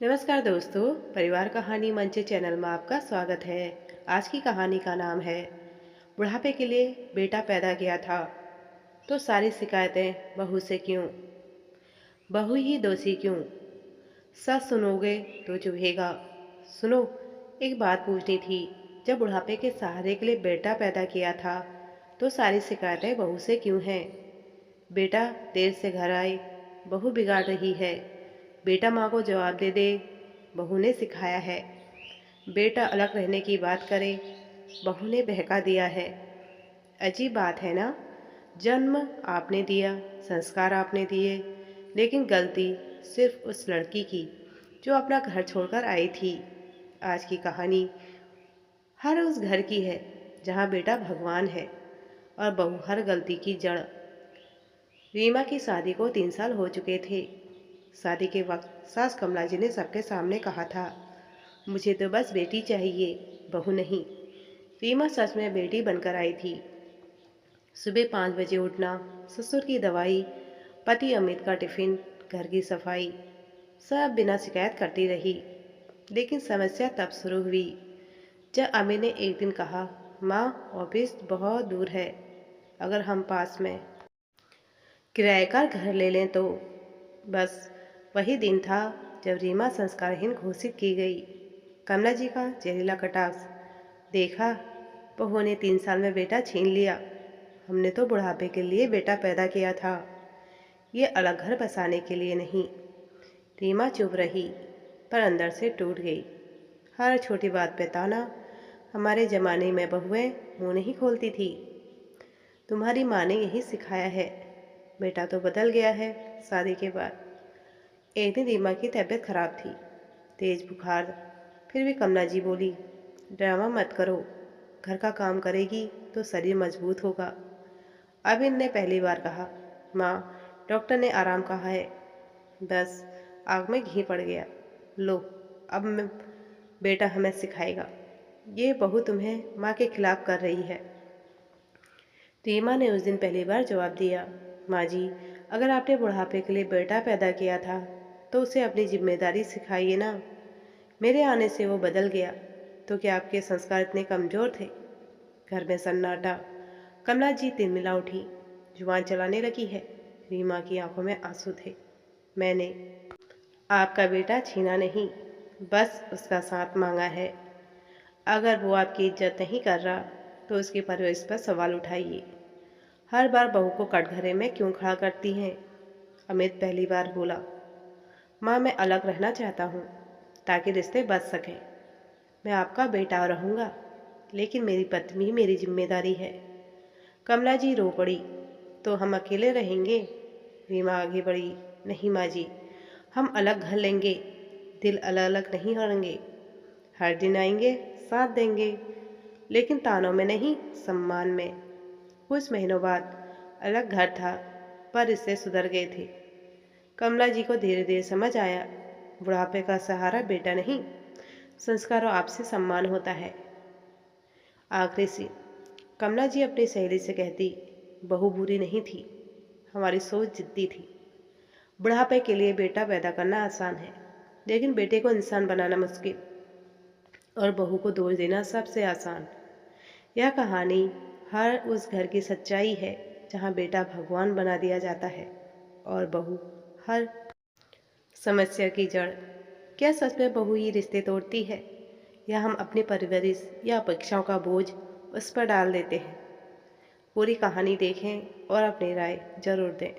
नमस्कार दोस्तों, परिवार कहानी मंच चैनल में आपका स्वागत है। आज की कहानी का नाम है बुढ़ापे के लिए बेटा पैदा किया था तो सारी शिकायतें बहू से क्यों, बहू ही दोषी क्यों। सच सुनोगे तो चुभेगा। सुनो, एक बात पूछनी थी। जब बुढ़ापे के सहारे के लिए बेटा पैदा किया था तो सारी शिकायतें बहू से क्यों हैं। बेटा देर से घर आए, बहू बिगाड़ रही है। बेटा माँ को जवाब दे दे, बहू ने सिखाया है। बेटा अलग रहने की बात करे, बहू ने बहका दिया है। अजीब बात है ना। जन्म आपने दिया, संस्कार आपने दिए, लेकिन गलती सिर्फ उस लड़की की जो अपना घर छोड़कर आई थी। आज की कहानी हर उस घर की है जहाँ बेटा भगवान है और बहू हर गलती की जड़। रीमा की शादी को 3 साल हो चुके थे। शादी के वक्त सास कमला जी ने सबके सामने कहा था, मुझे तो बस बेटी चाहिए, बहू नहीं। रीमा सच में बेटी बनकर आई थी। सुबह 5 बजे उठना, ससुर की दवाई, पति अमित का टिफिन, घर की सफाई, सब बिना शिकायत करती रही। लेकिन समस्या तब शुरू हुई जब अमित ने एक दिन कहा, माँ ऑफिस बहुत दूर है, अगर हम पास में किराए का घर ले लें तो। बस वही दिन था जब रीमा संस्कारहीन घोषित की गई। कमला जी का जहरीला कटाक्ष। देखा, बहू ने 3 साल में बेटा छीन लिया। हमने तो बुढ़ापे के लिए बेटा पैदा किया था, ये अलग घर बसाने के लिए नहीं। रीमा चुप रही पर अंदर से टूट गई। हर छोटी बात पे ताना। हमारे ज़माने में बहुएं मुंह नहीं खोलती थी। तुम्हारी माँ ने यही सिखाया है। बेटा तो बदल गया है शादी के बाद। एक दिन रीमा की तबीयत खराब थी, तेज बुखार। फिर भी कमला जी बोली, ड्रामा मत करो, घर का काम करेगी तो शरीर मजबूत होगा। अभिन ने पहली बार कहा, माँ डॉक्टर ने आराम कहा है। बस आग में घी पड़ गया। लो, अब मैं बेटा हमें सिखाएगा। ये बहू तुम्हें माँ के खिलाफ कर रही है। रीमा ने उस दिन पहली बार जवाब दिया, माँ जी, अगर आपने बुढ़ापे के लिए बेटा पैदा किया था तो उसे अपनी जिम्मेदारी सिखाइए ना। मेरे आने से वो बदल गया तो क्या आपके संस्कार इतने कमज़ोर थे। घर में सन्नाटा। कमला जी तिलमिला उठी, जुबान चलाने लगी है। रीमा की आंखों में आंसू थे। मैंने आपका बेटा छीना नहीं, बस उसका साथ मांगा है। अगर वो आपकी इज्जत नहीं कर रहा तो उसकी परवरिश पर सवाल उठाइए। हर बार बहू को कटघरे में क्यों खड़ा करती हैं। अमित पहली बार बोला, माँ मैं अलग रहना चाहता हूँ ताकि रिश्ते बच सकें। मैं आपका बेटा रहूँगा, लेकिन मेरी पत्नी मेरी जिम्मेदारी है। कमला जी रो पड़ी, तो हम अकेले रहेंगे। रीमा आगे बढ़ी, नहीं माँ जी, हम अलग घर लेंगे, दिल अलग अलग नहीं होंगे। हर दिन आएंगे, साथ देंगे, लेकिन तानों में नहीं, सम्मान में। कुछ महीनों बाद अलग घर था, पर रिश्ते सुधर गए थे। कमला जी को धीरे धीरे समझ आया, बुढ़ापे का सहारा बेटा नहीं, संस्कार और आपसी सम्मान होता है। आखिरी सी कमला जी अपनी सहेली से कहती, बहू बुरी नहीं थी, हमारी सोच जिद्दी थी। बुढ़ापे के लिए बेटा पैदा करना आसान है, लेकिन बेटे को इंसान बनाना मुश्किल, और बहू को दोष देना सबसे आसान। यह कहानी हर उस घर की सच्चाई है जहाँ बेटा भगवान बना दिया जाता है और बहू हर समस्या की जड़। क्या सच में बहू ही रिश्ते तोड़ती है, या हम अपनी परवरिश या अपेक्षाओं का बोझ उस पर डाल देते हैं। पूरी कहानी देखें और अपनी राय जरूर दें।